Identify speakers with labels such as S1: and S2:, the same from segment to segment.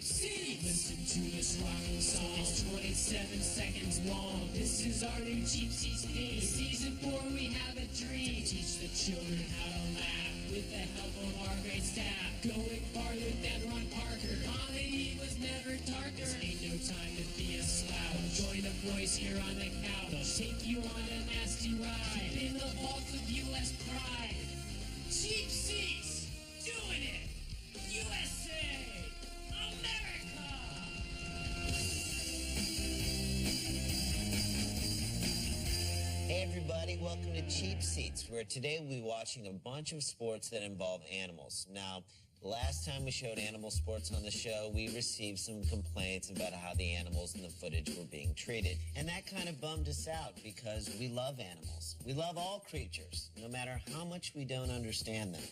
S1: seats. Listen to this rocking song. It's 27 seconds long. This is our new Cheap Seats theme. Season 4, we have a dream. To teach the children how to laugh with the help of our great staff. Going farther than Ron Parker. Comedy was never darker. This ain't no time to be a slouch. Join the boys here on the couch. They'll take you on a nasty ride. In the vaults of U.S. pride. Cheap Seats, doing it. USA, America.
S2: Hey everybody, welcome to Cheap Seats, where today we'll be watching a bunch of sports that involve animals. Now, the last time we showed animal sports on the show, we received some complaints about how the animals in the footage were being treated. And that kind of bummed us out because we love animals. We love all creatures, no matter how much we don't understand them.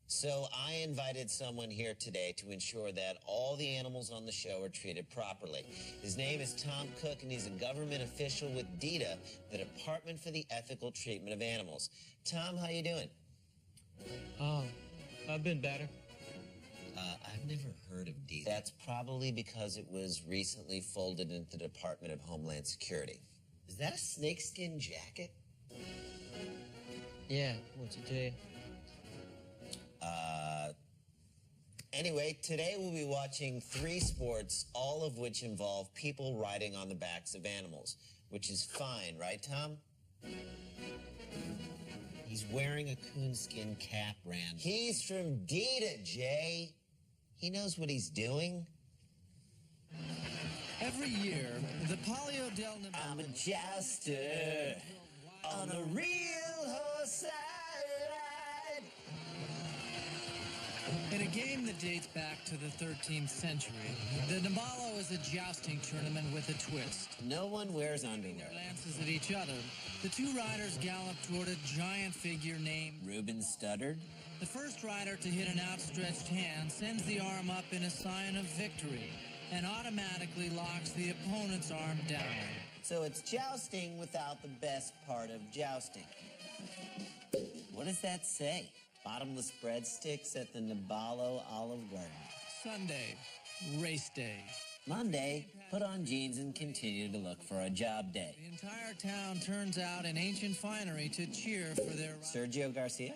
S2: So I invited someone here today to ensure that all the animals on the show are treated properly. His name is Tom Cook, and he's a government official with DETA, the Department for the Ethical Treatment of Animals. Tom, how you doing?
S3: I've been better.
S2: I've never heard of DETA. That's probably because it was recently folded into the Department of Homeland Security. Is that a snakeskin jacket?
S3: Yeah, what's it today?
S2: Anyway, today we'll be watching 3 sports, all of which involve people riding on the backs of animals, which is fine, right, Tom? He's wearing a coonskin cap, Rand. He's from DETA, Jay. He knows what he's doing.
S4: Every year, the Palio del Nevada...
S2: I'm a jouster on a real horse I ride.
S4: In a game that dates back to the 13th century, the Nabalo is a jousting tournament with a twist.
S2: No one wears underwear.
S4: Glances at each other, the 2 riders gallop toward a giant figure named...
S2: Reuben Studdard.
S4: The first rider to hit an outstretched hand sends the arm up in a sign of victory and automatically locks the opponent's arm down.
S2: So it's jousting without the best part of jousting. What does that say? Bottomless breadsticks at the Nabalo Olive Garden.
S4: Sunday, race day.
S2: Monday, put on jeans and continue to look for a job day.
S4: The entire town turns out in ancient finery to cheer for their...
S2: Sergio Garcia?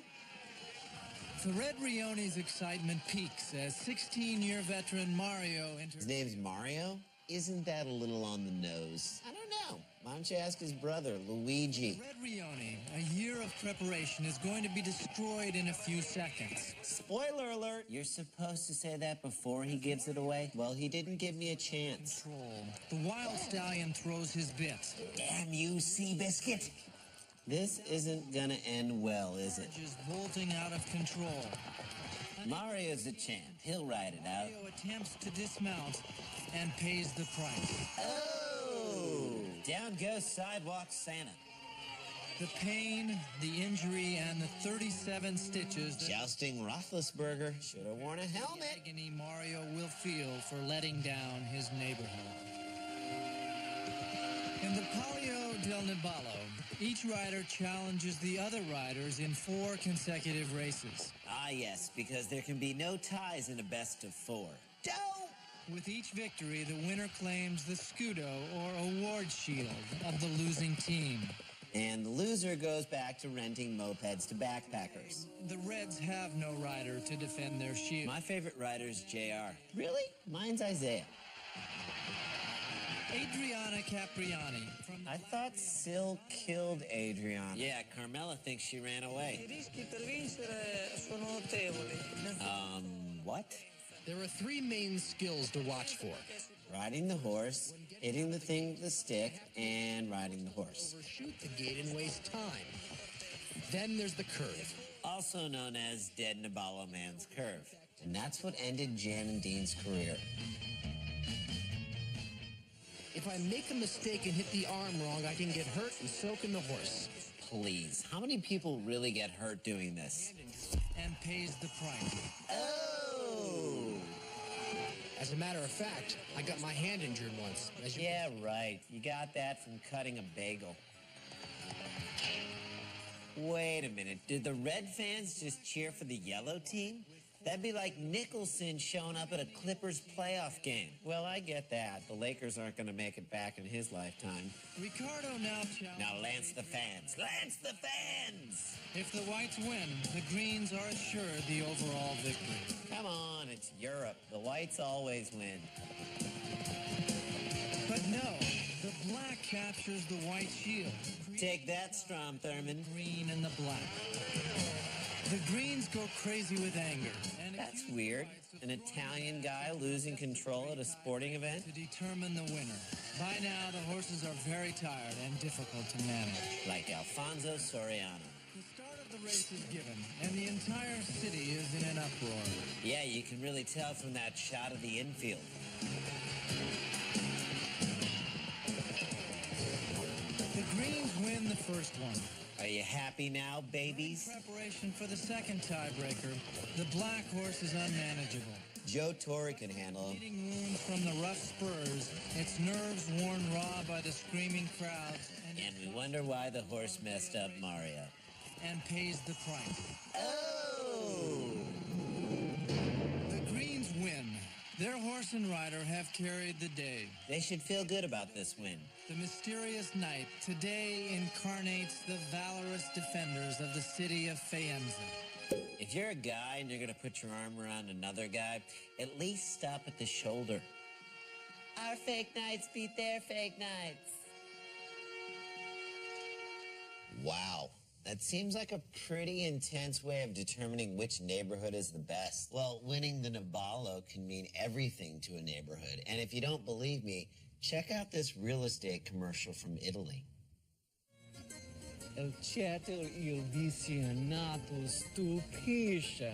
S4: Fred Rione's excitement peaks as 16-year veteran Mario enters...
S2: His name's Mario? Isn't that a little on the nose? I don't know. Why don't you ask his brother, Luigi?
S4: Fred Rione, a year of preparation, is going to be destroyed in a few seconds.
S2: Spoiler alert! You're supposed to say that before he gives it away? Well, he didn't give me a chance.
S4: Control. The wild stallion throws his bit.
S2: Damn you, Seabiscuit! This isn't gonna end well, is it?
S4: Just bolting out of control.
S2: Mario's the champ. He'll ride it out.
S4: Mario attempts to dismount and pays the price.
S2: Oh! Down goes Sidewalk Santa.
S4: The pain, the injury, and the 37 stitches...
S2: Jousting Roethlisberger should have worn a helmet.
S4: The agony Mario will feel for letting down his neighborhood. In the Palio del Nabalo, each rider challenges the other riders in 4 consecutive races.
S2: Ah, yes, because there can be no ties in a best-of-4. Dope!
S4: With each victory, the winner claims the Scudo, or award shield, of the losing team.
S2: And the loser goes back to renting mopeds to backpackers.
S4: The Reds have no rider to defend their shield.
S2: My favorite rider is JR. Really? Mine's Isaiah.
S4: Adriana Capriani.
S2: I thought Sil killed Adriana. Yeah, Carmela thinks she ran away. What?
S5: There are 3 main skills to watch for.
S2: Riding the horse, hitting the thing with the stick, and riding the horse.
S5: Overshoot the gate and waste time. Then there's the curve.
S2: Also known as Dead Nabalo Man's Curve. And that's what ended Jan and Dean's career.
S5: If I make a mistake and hit the arm wrong, I can get hurt and so can the horse.
S2: Please, how many people really get hurt doing this?
S4: And pays the price.
S2: Oh!
S5: As a matter of fact, I got my hand injured once.
S2: Yeah, right. You got that from cutting a bagel. Wait a minute. Did the red fans just cheer for the yellow team? That'd be like Nicholson showing up at a Clippers playoff game. Well, I get that. The Lakers aren't going to make it back in his lifetime.
S4: Ricardo now challenges.
S2: Now, Lance the fans. Lance the fans!
S4: If the Whites win, the Greens are assured the overall victory.
S2: Come on, it's Europe. The Whites always win.
S4: But no, the black captures the white shield.
S2: Take that, Strom Thurmond.
S4: Green and the black. The Greens go crazy with anger. And
S2: That's weird. An Italian guy losing control at a sporting event?
S4: to determine the winner. By now, the horses are very tired and difficult to manage.
S2: Like Alfonso Soriano.
S4: The start of the race is given, and the entire city is in an uproar.
S2: Yeah, you can really tell from that shot of the infield.
S4: The Greens win the first one.
S2: Are you happy now, babies?
S4: Preparation for the second tiebreaker. The black horse is unmanageable.
S2: Joe Torre can handle him.
S4: Bleeding wounds from the rough spurs, its nerves worn raw by the screaming crowds,
S2: And we wonder why the horse messed up Mario.
S4: and pays the price.
S2: Oh!
S4: The Greens win. Their horse and rider have carried the day.
S2: They should feel good about this win.
S4: The mysterious night today incarnates the valorous defenders of the city of Faenza.
S2: If you're a guy and you're going to put your arm around another guy, at least stop at the shoulder. Our fake knights beat their fake knights. Wow. That seems like a pretty intense way of determining which neighborhood is the best. Well, winning the Nibalo can mean everything to a neighborhood. And if you don't believe me, check out this real estate commercial from Italy.
S3: Il ceto il visionato stupisce,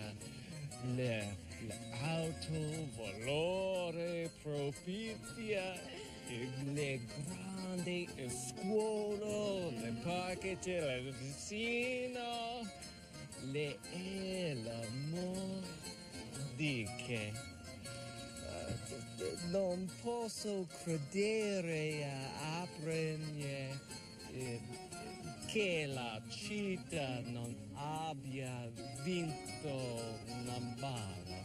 S3: l'auto valore propizia, le grandi scuole, le parchi del vicino, le l'amor di che non posso credere a appregne che la città non abbia vinto una balla.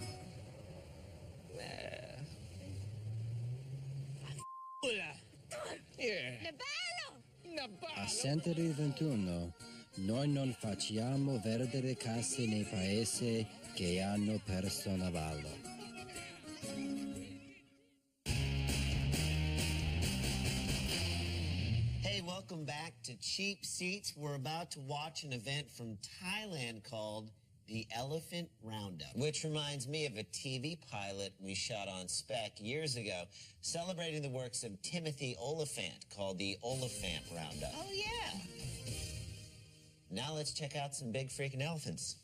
S5: A Century 21 noi non facciamo vendere case nei paesi che hanno perso Navallo.
S2: Hey, welcome back to Cheap Seats. We're about to watch an event from Thailand called the Elephant Roundup, which reminds me of a TV pilot we shot on Spec years ago, celebrating the works of Timothy Oliphant, called the Oliphant Roundup. Oh, yeah. Now let's check out some big freaking elephants.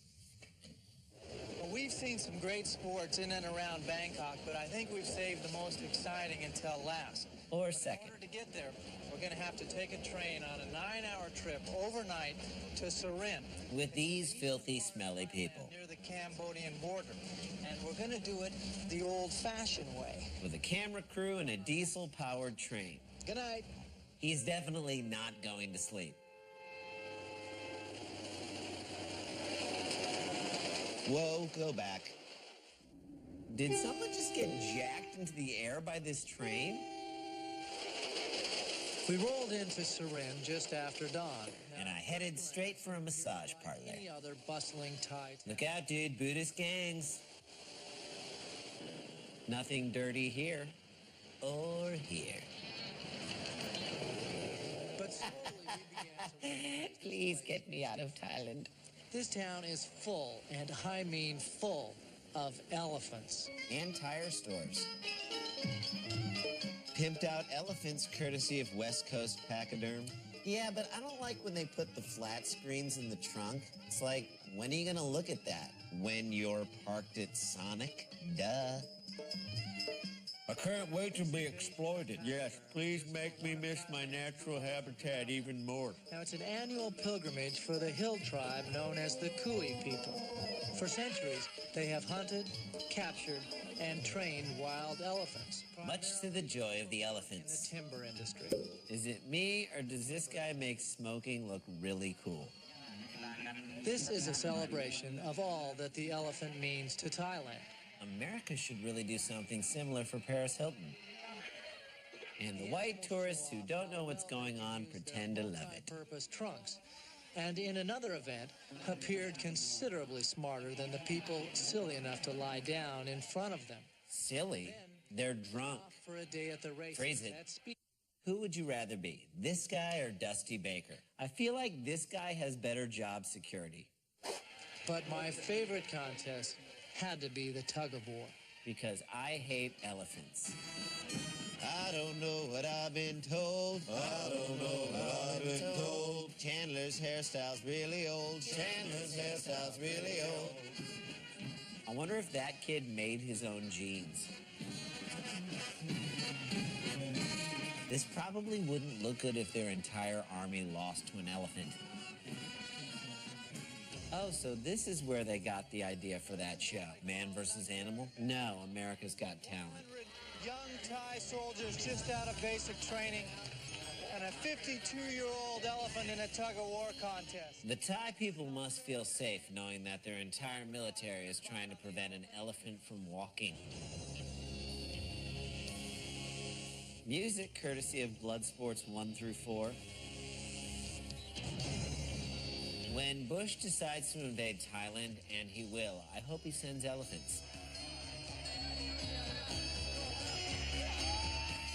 S4: Well, we've seen some great sports in and around Bangkok, but I think we've saved the most exciting until last.
S2: Or
S4: In
S2: second.
S4: order to get there, we're going to have to take a train on a 9-hour trip overnight to Surin,
S2: With these filthy, smelly people.
S4: near the Cambodian border. And we're going to do it the old-fashioned way.
S2: With a camera crew and a diesel-powered train.
S4: Good night.
S2: He's definitely not going to sleep. Whoa, go back. Did someone just get jacked into the air by this train?
S4: We rolled into Surin just after dawn.
S2: And I headed straight for a massage parlor.
S4: Any other bustling Thai town.
S2: Look out, dude, Buddhist gangs. Nothing dirty here. Or here.
S4: But slowly we began to
S2: Please get me out of Thailand.
S4: This town is full, and I mean full, of elephants.
S2: And tire stores. Pimped out elephants courtesy of West Coast Pachyderm. Yeah, but I don't like when they put the flat screens in the trunk. It's like, when are you gonna look at that? When you're parked at Sonic? Duh.
S3: I can't wait to be exploited. Yes, please make me miss my natural habitat even more.
S4: Now, it's an annual pilgrimage for the hill tribe known as the Kui people. For centuries, they have hunted, captured, and trained wild elephants.
S2: Much to the joy of the
S4: In the
S2: elephants.
S4: timber industry.
S2: Is it me, or does this guy make smoking look really cool?
S4: This is a celebration of all that the elephant means to Thailand.
S2: America should really do something similar for Paris Hilton. And the white tourists who don't know what's going on pretend to love it.
S4: Purpose trunks. And in another event, appeared considerably smarter than the people silly enough to lie down in front of them.
S2: Silly? They're drunk.
S4: For a day at the races.
S2: Phrase it. Who would you rather be, this guy or Dusty Baker? I feel like this guy has better job security.
S4: But my favorite contest had to be the tug of war.
S2: Because I hate elephants.
S6: I don't know what I've been told. I don't know what I've been told. Chandler's hairstyle's really old. Chandler's hairstyle's really old.
S2: I wonder if that kid made his own jeans. This probably wouldn't look good if their entire army lost to an elephant. Oh, so this is where they got the idea for that show. Man versus Animal? No, America's Got Talent.
S4: Young Thai soldiers just out of basic training and a 52-year-old elephant in a tug-of-war contest.
S2: The Thai people must feel safe knowing that their entire military is trying to prevent an elephant from walking. Music courtesy of Bloodsports 1 through 4. When Bush decides to invade Thailand, and he will, I hope he sends elephants.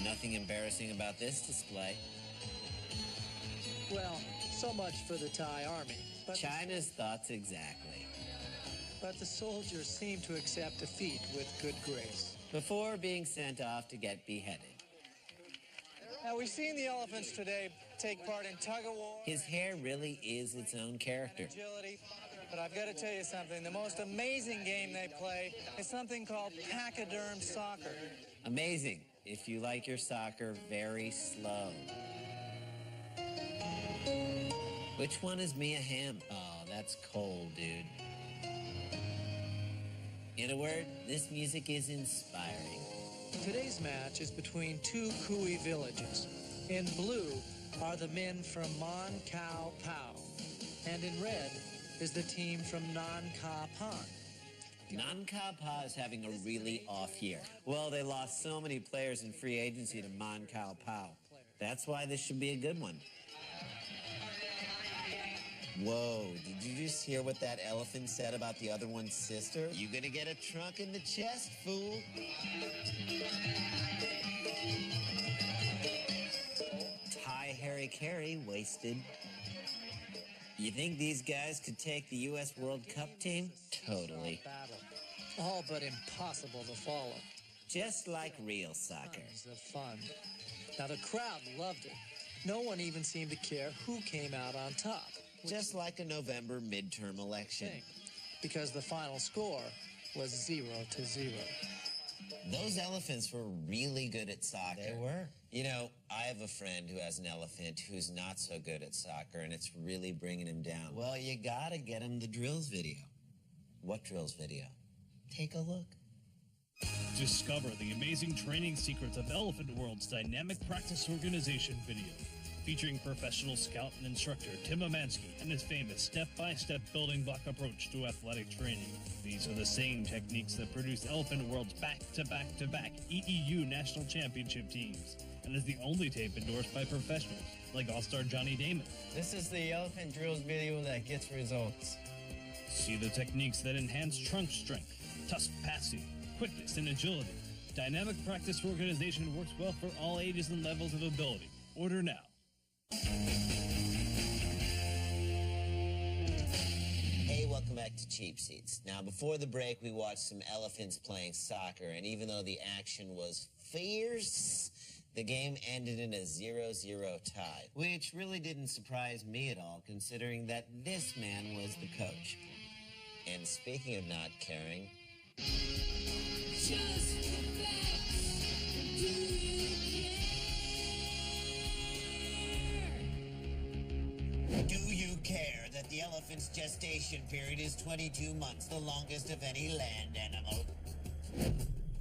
S2: Nothing embarrassing about this display.
S4: Well, so much for the Thai army. But
S2: China's thoughts exactly.
S4: But the soldiers seem to accept defeat with good grace.
S2: Before being sent off to get beheaded.
S4: Now, we've seen the elephants today take part in tug-of-war.
S2: His hair really is its own character.
S4: Agility. But I've got to tell you something. The most amazing game they play is something called pachyderm soccer.
S2: Amazing. If you like your soccer very slow. Which one is Mia Hamm? Oh, that's cold, dude. In a word, this music is inspiring.
S4: Today's match is between two Kui villages. In blue are the men from Mon Kao Pao, and in red is the team from Nan Ka Pan.
S2: Nan Ka Pa is having a really off year. Well, they lost so many players in free agency to Mon Kao Pao. That's why this should be a good one.
S6: Whoa, did you just hear what that elephant said about the other one's sister? You gonna get a trunk in the chest, fool.
S2: Thai Harry Carey wasted. You think these guys could take the U.S. World Cup team? Totally.
S4: All but impossible to follow.
S2: Just like real soccer.
S4: Tons of fun. Now, the crowd loved it. No one even seemed to care who came out on top.
S6: Just like a November midterm election.
S4: Because the final score was 0-0.
S6: Those elephants were really good at soccer.
S2: They were.
S6: You know, I have a friend who has an elephant who's not so good at soccer, and it's really bringing him down.
S2: Well, you gotta get him the drills video.
S6: What drills video? Take a look.
S7: Discover the amazing training secrets of Elephant World's dynamic practice organization video, featuring professional scout and instructor Tim Amansky and his famous step-by-step building block approach to athletic training. These are the same techniques that produced Elephant World's back-to-back-to-back EEU national championship teams, and is the only tape endorsed by professionals like All-Star Johnny Damon.
S8: This is the elephant drills video that gets results.
S7: See the techniques that enhance trunk strength, tusk passing, quickness, and agility. Dynamic practice organization works well for all ages and levels of ability. Order now.
S6: Hey, welcome back to Cheap Seats. Now, before the break, we watched some elephants playing soccer, and even though the action was fierce, the game ended in a 0-0 tie, which really didn't surprise me at all, considering that this man was the coach. And speaking of not caring,
S1: Just the facts. Do you care?
S6: do you care that the elephant's gestation period is 22 months, the longest of any land animal?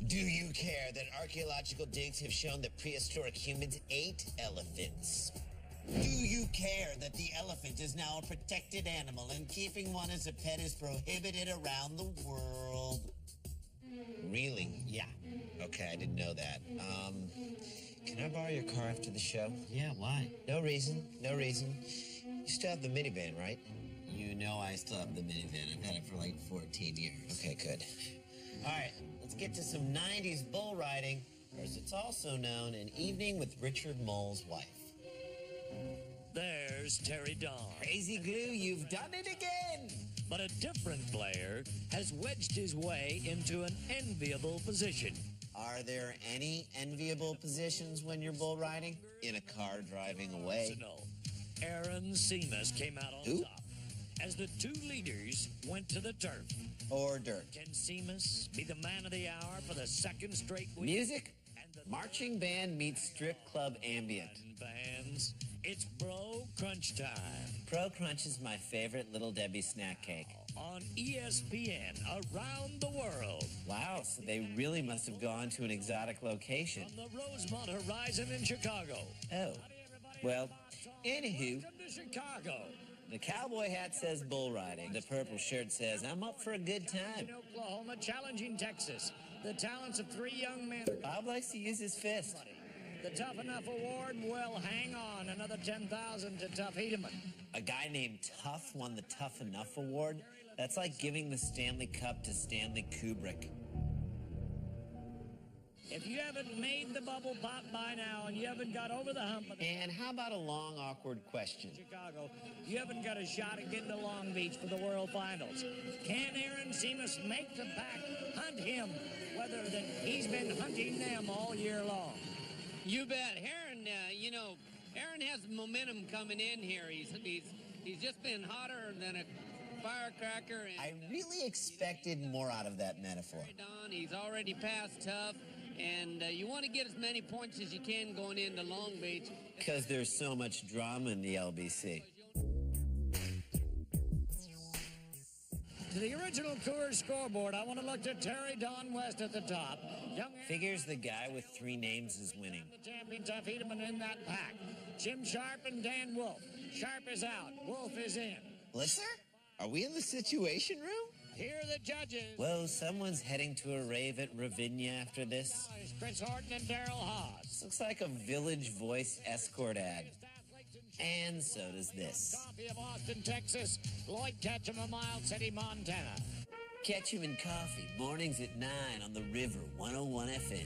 S6: Do you care that archaeological digs have shown that prehistoric humans ate elephants?
S2: Do you care that the elephant is now a protected animal and keeping one as a pet is prohibited around the world? Really? Yeah. Okay, I didn't know that. Can I borrow your car after the show?
S6: Yeah, why?
S2: No reason. No reason. You still have the minivan, right?
S6: You know I still have the minivan. I've had it for like 14 years.
S2: Okay, good. All right, let's get to some 90s bull riding, or as it's also known, an evening with Richard Mole's wife.
S9: There's Terry Don.
S2: Crazy Glue, you've done it again!
S9: But a different player has wedged his way into an enviable position.
S2: Are there any enviable positions when you're bull riding? In a car driving away.
S9: Arsenal. Aaron Seamus came out on
S2: Who?
S9: top as the two leaders went to the turf.
S2: Or dirt.
S9: Can Seamus be the man of the hour for the second straight week?
S2: Music?
S9: And the
S2: Marching band meets strip club ambient.
S9: fans, it's Bro Crunch time
S2: Pro Crunch is my favorite Little Debbie snack cake.
S9: on ESPN around the world.
S2: Wow, so they really must have gone to an exotic location.
S9: On the Rosemont Horizon in Chicago.
S2: Oh, well, anywho,
S9: Welcome to Chicago.
S2: the cowboy hat says bull riding. The purple shirt says, I'm up for a good time.
S9: In Oklahoma, challenging Texas. The talents of three young men.
S2: Bob likes to use his fist.
S9: The Tough Enough Award, well, hang on. Another 10,000 to Tough Hedeman.
S2: A guy named Tough won the Tough Enough Award. That's like giving the Stanley Cup to Stanley Kubrick.
S9: If you haven't made the bubble pop by now and you haven't got over the hump of
S2: And how about a long, awkward question?
S9: Chicago, you haven't got a shot at getting to Long Beach for the World Finals. Can Aaron Seamus make the pack hunt him, whether that he's been hunting them all year long?
S10: You bet. Aaron, Aaron has momentum coming in here. He's just been hotter than a firecracker. And
S2: I really expected more out of that metaphor.
S10: Don, he's already passed Tough, and you want to get as many points as you can going into Long Beach.
S2: Because there's so much drama in the LBC.
S9: To the original Coors scoreboard, I want to look to Terry Don West at the top. Young
S2: Figures the guy with three names is winning.
S9: the champion Tough Hedeman in that pack. Jim Sharp and Dan Wolf. Sharp is out. Wolf is in.
S2: Blitzer? Are we in the Situation Room?
S9: Here are the judges.
S2: Whoa, someone's heading to a rave at Ravinia after this.
S9: Chris Horton and Daryl Haas.
S2: This looks like a Village Voice escort ad. And so does this.
S9: Coffee of Austin, Texas. Lloyd Ketchum of Miles City, Montana.
S2: Ketchum and Coffee, mornings at 9 on the River 101 FM.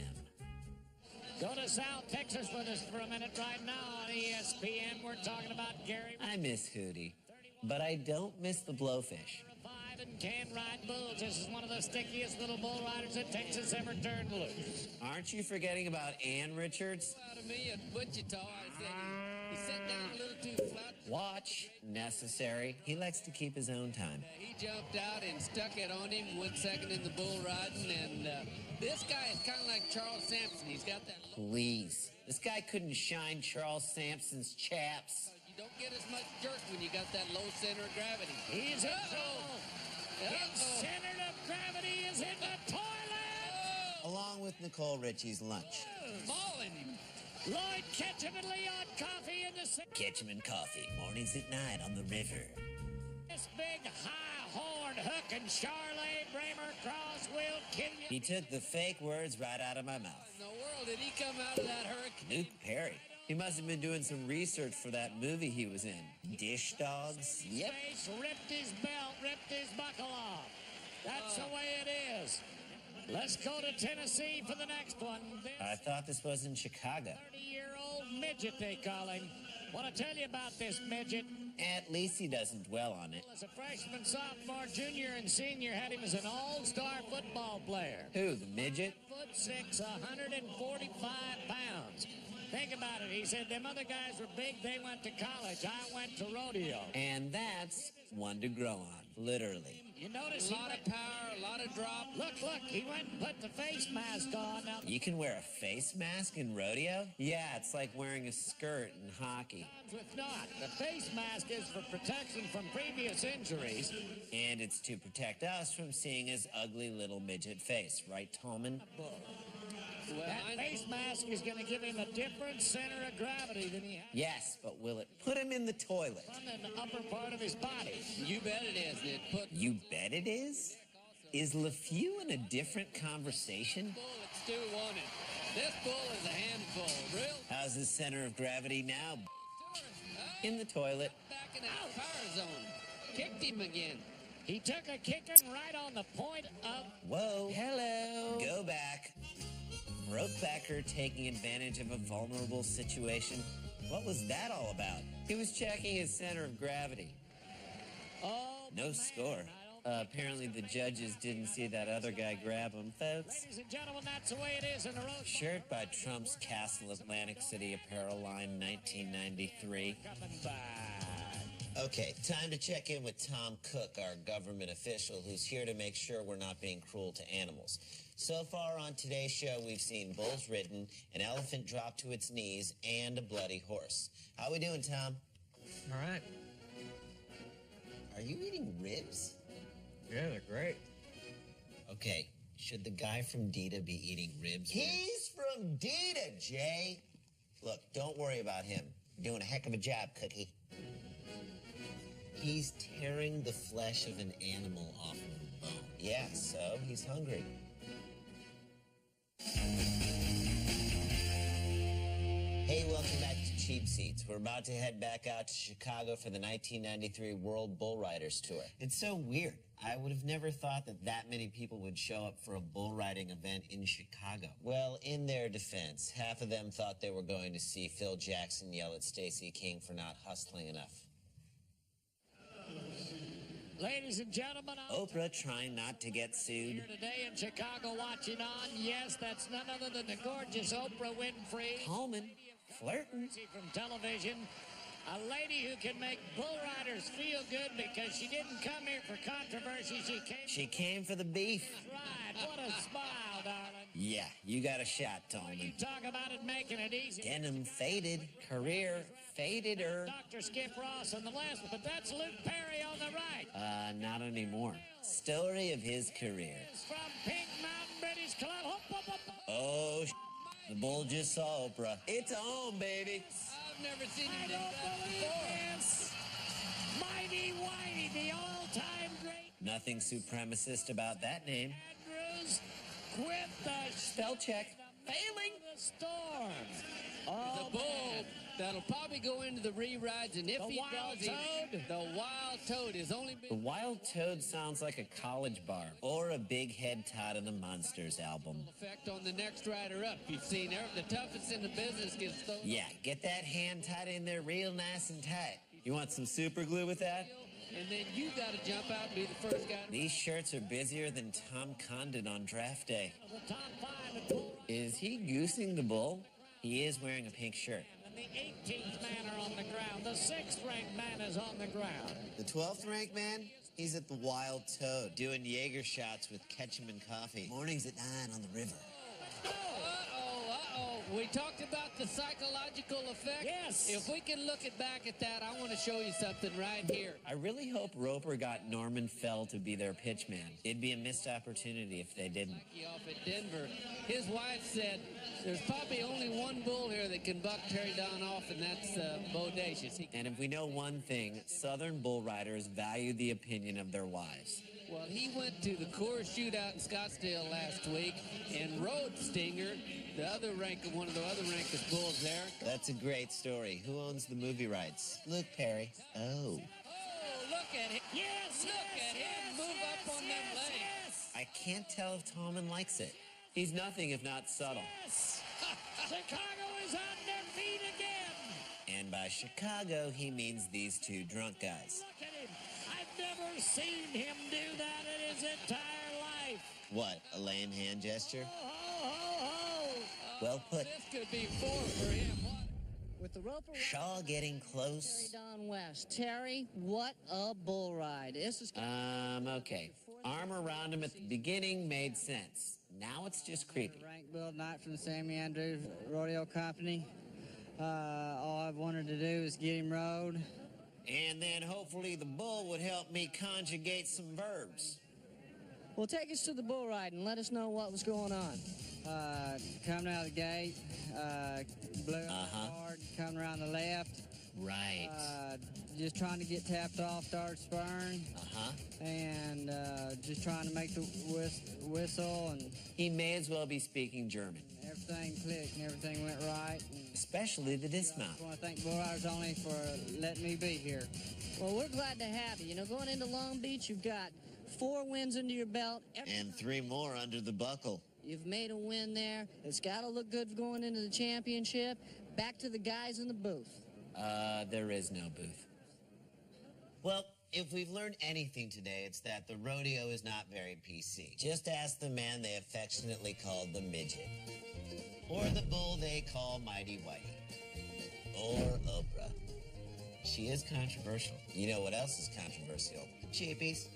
S9: Go to South Texas with us for a minute right now on ESPN. We're talking about Gary.
S2: I miss Hootie, but I don't miss the Blowfish.
S9: 5 and can ride bulls. This is one of the stickiest little bull riders that Texas ever turned loose.
S2: Aren't you forgetting about Ann Richards?
S10: Out of me at Wichita, I said he sat down a little too flat.
S2: Watch necessary. He likes to keep his own time.
S10: He jumped out and stuck it on him, went second in the bull riding, and this guy is kind of like Charles Sampson. He's got that.
S2: Please. This guy couldn't shine Charles Sampson's chaps.
S10: You don't get as much jerk when you got that low center of gravity.
S9: He's in trouble. His center of gravity is in the toilet.
S2: Along with Nicole Richie's lunch.
S10: Mauling him.
S9: Lloyd Ketchum and Leon Coffee in the sixth.
S2: Ketchum and Coffee, mornings at 9 on the River.
S9: This big high horn hook and Charlie Bramer Cross will kill you.
S2: He took the fake words right out of my mouth.
S10: In the world did he come out of that hurricane?
S2: Luke Perry. He must have been doing some research for that movie he was in. Dish Dogs? Yep.
S9: Face ripped his belt, ripped his buckle off. That's the way it is. Let's go to Tennessee for the next one.
S2: I thought this was in Chicago.
S9: 30-year-old midget, they call him. Want to tell you about this midget.
S2: At least he doesn't dwell on it.
S9: As a freshman, sophomore, junior, and senior, had him as an all-star football player.
S2: Who, the midget?
S9: 6'6", 145 pounds. Think about it. He said, them other guys were big. They went to college. I went to rodeo.
S2: And that's one to grow on, literally.
S9: You notice
S10: A lot of power, a lot of drop.
S9: Look, he went and put the face mask on. Now,
S2: You can wear a face mask in rodeo? Yeah, it's like wearing a skirt in hockey.
S9: with not. The face mask is for protection from previous injuries.
S2: And it's to protect us from seeing his ugly little midget face, right, Tolman?
S10: Well,
S9: That face mask is going to give him a different center of gravity than he has
S2: Yes, but will it put him in the toilet?
S9: on the upper part of his body.
S10: You bet it is.
S2: You bet it is? Is LeFew in a different conversation?
S10: Bull that Stu wanted. This bull is a handful. Real
S2: How's the center of gravity now? In the toilet.
S10: back in that power zone. Kicked him again.
S9: He took a kicking right on the point of...
S2: Whoa. Hello. Go back. Ropebacker taking advantage of a vulnerable situation. What was that all about? He was checking his center of gravity.
S9: Oh,
S2: No
S9: man,
S2: score.
S9: I don't...
S2: Apparently the judges didn't see that other guy grab him, folks.
S9: Ladies and gentlemen, that's the way it is in the road.
S2: Shirt by Trump's Castle Atlantic City Apparel Line, 1993.
S9: Coming back.
S6: Okay, time to check in with Tom Cook, our government official, who's here to make sure we're not being cruel to animals. So far on today's show, we've seen bulls ridden, an elephant dropped to its knees, and a bloody horse. How we doing, Tom?
S8: All right.
S6: Are you eating ribs?
S8: Yeah, they're great.
S6: Okay, should the guy from DITA be eating ribs? He's from DITA, Jay. Look, don't worry about him. You're doing a heck of a job, Cookie. He's tearing the flesh of an animal off of a bone. Yeah, so he's hungry. Hey, welcome back to Cheap Seats. We're about to head back out to Chicago for the 1993 World Bull Riders Tour. It's so weird. I would have never thought that many people would show up for a bull riding event in Chicago. Well, in their defense, half of them thought they were going to see Phil Jackson yell at Stacey King for not hustling enough.
S9: Ladies and gentlemen,
S2: Oprah trying not to get sued.
S9: here today in Chicago watching on. Yes, that's none other than the gorgeous Oprah Winfrey.
S2: Coleman flirting.
S9: From television. A lady who can make bull riders feel good because she didn't come here for controversy.
S2: She came for the beef.
S9: Right. What a smile, darling.
S2: Yeah, you got a shot, Tolman.
S9: You talk about it making it easy.
S2: Denim faded. Career faded her.
S9: Dr. Skip Ross on the left, but that's Luke Perry on the right.
S2: Not anymore. Story of his career.
S9: It's from Pink Mountain British Club. Hop, hop, hop, hop.
S2: Oh, the bull just saw Oprah. It's on, baby.
S10: I've never seen
S9: I
S10: him do
S9: don't
S10: that
S9: believe
S10: before.
S9: this. Mighty Whitey, the all-time great
S2: Nothing supremacist about that name.
S9: Andrews, quit the
S2: Spell check. Failing.
S9: the storm. Oh,
S10: The bull that'll probably go into the re-rides, and if
S9: The
S10: he
S9: Wild
S10: does, the wild toad has only
S2: The
S10: been
S2: Wild Toad sounds like a college bar or a Big Head Todd in the Monsters album.
S10: effect on the next rider up. You've seen the toughest in the business gets thrown.
S2: Yeah, get that hand tied in there real nice and tight. You want some super glue with that?
S10: And then you got to jump out and be the first guy.
S2: These shirts are busier than Tom Condon on draft day.
S9: The top five at bull.
S2: Is he goosing the bull? He is wearing a pink shirt.
S9: And the 18th man are on the ground. The 6th ranked man is on the ground.
S6: The 12th ranked man? He's at the Wild Toad, doing Jaeger shots with Ketchum and coffee. Mornings at 9 on the river.
S10: We talked about the psychological effect.
S9: Yes.
S10: If we can look back at that, I want to show you something right here.
S2: I really hope Roper got Norman Fell to be their pitchman. It'd be a missed opportunity if they didn't.
S10: Off at Denver, his wife said there's probably only one bull here that can buck Terry Don off, and that's Bodacious.
S2: And if we know one thing, Southern bull riders value the opinion of their wives.
S10: Well, he went to the Coors Shootout in Scottsdale last week and rode Stinger, one of the other rankest bulls there.
S6: That's a great story. Who owns the movie rights? Luke Perry. Oh.
S10: Oh, look at him.
S9: Yes,
S10: Look at him move up on them legs.
S9: yes.
S2: I can't tell if Tolman likes it. He's nothing if not subtle.
S9: Yes. Chicago is on their feet again.
S2: And by Chicago, he means these two drunk guys.
S9: Look at him. I've never seen him do that in his entire life.
S6: What, a lame hand gesture?
S9: Ho, ho, ho, ho.
S2: Well put.
S10: This could be 4 for him.
S11: With the rope around
S2: Shaw getting
S11: Terry
S2: close.
S11: Don West. Terry, what a bull ride. This is
S2: Okay. Arm around him at the beginning made sense. Now it's just creepy.
S11: rank build night from the Sammy Andrews Rodeo Company. All I've wanted to do is get him rode.
S2: And then hopefully the bull would help me conjugate some verbs.
S11: Well, take us to the bull ride and let us know what was going on. Coming out of the gate, blew hard, coming around the left.
S6: Right.
S11: Just trying to get tapped off, start spurring. And just trying to make the whistle. And
S6: he may as well be speaking German.
S11: Everything clicked and everything went right.
S6: Especially the dismount.
S11: I want to thank Bull Riders Only for letting me be here.
S12: Well, we're glad to have you. You know, going into Long Beach, you've got 4 wins under your belt.
S6: And 3 more under the buckle.
S12: You've made a win there. It's got to look good going into the championship. Back to the guys in the booth.
S6: There is no booth. Well, if we've learned anything today, it's that the rodeo is not very PC. Just ask the man they affectionately called the midget. Or the bull they call Mighty Whitey. Or Oprah. She is controversial. You know what else is controversial? Cheapies.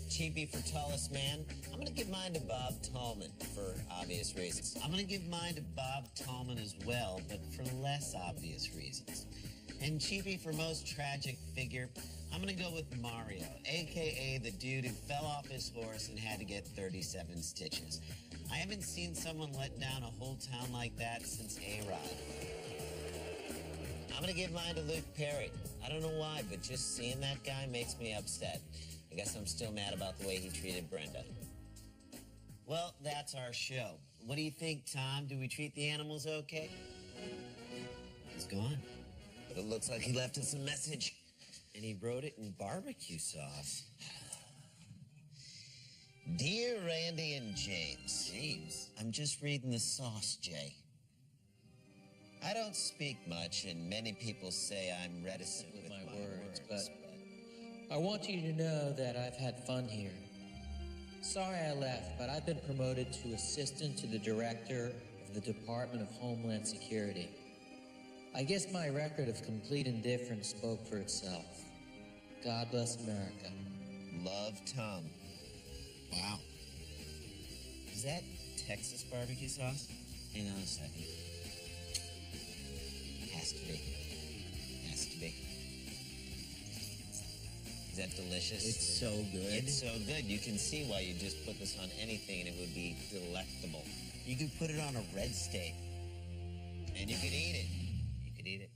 S6: Cheapie for tallest man. I'm going to give mine to Bob Tallman for obvious reasons. I'm going to give mine to Bob Tallman as well, but for less obvious reasons. And Cheapie for most tragic figure, I'm going to go with Mario, a.k.a. the dude who fell off his horse and had to get 37 stitches. I haven't seen someone let down a whole town like that since A-Rod. I'm going to give mine to Luke Perry. I don't know why, but just seeing that guy makes me upset. I guess I'm still mad about the way he treated Brenda. Well, that's our show. What do you think, Tom? Do we treat the animals okay? He's gone. But it looks like he left us a message. And he wrote it in barbecue sauce. Dear Randy and James. James? I'm just reading the sauce, Jay. I don't speak much, and many people say I'm reticent with my words, but
S13: I want you to know that I've had fun here. Sorry I left, but I've been promoted to assistant to the director of the Department of Homeland Security. I guess my record of complete indifference spoke for itself. God bless America.
S6: Love, Tom. Wow. Is that Texas barbecue sauce? Hang on a second. Has to be. Has to be. Is that delicious?
S5: It's so good.
S6: It's so good. You can see why you just put this on anything and it would be delectable. You could put it on a red steak. And you could eat it. You could eat it.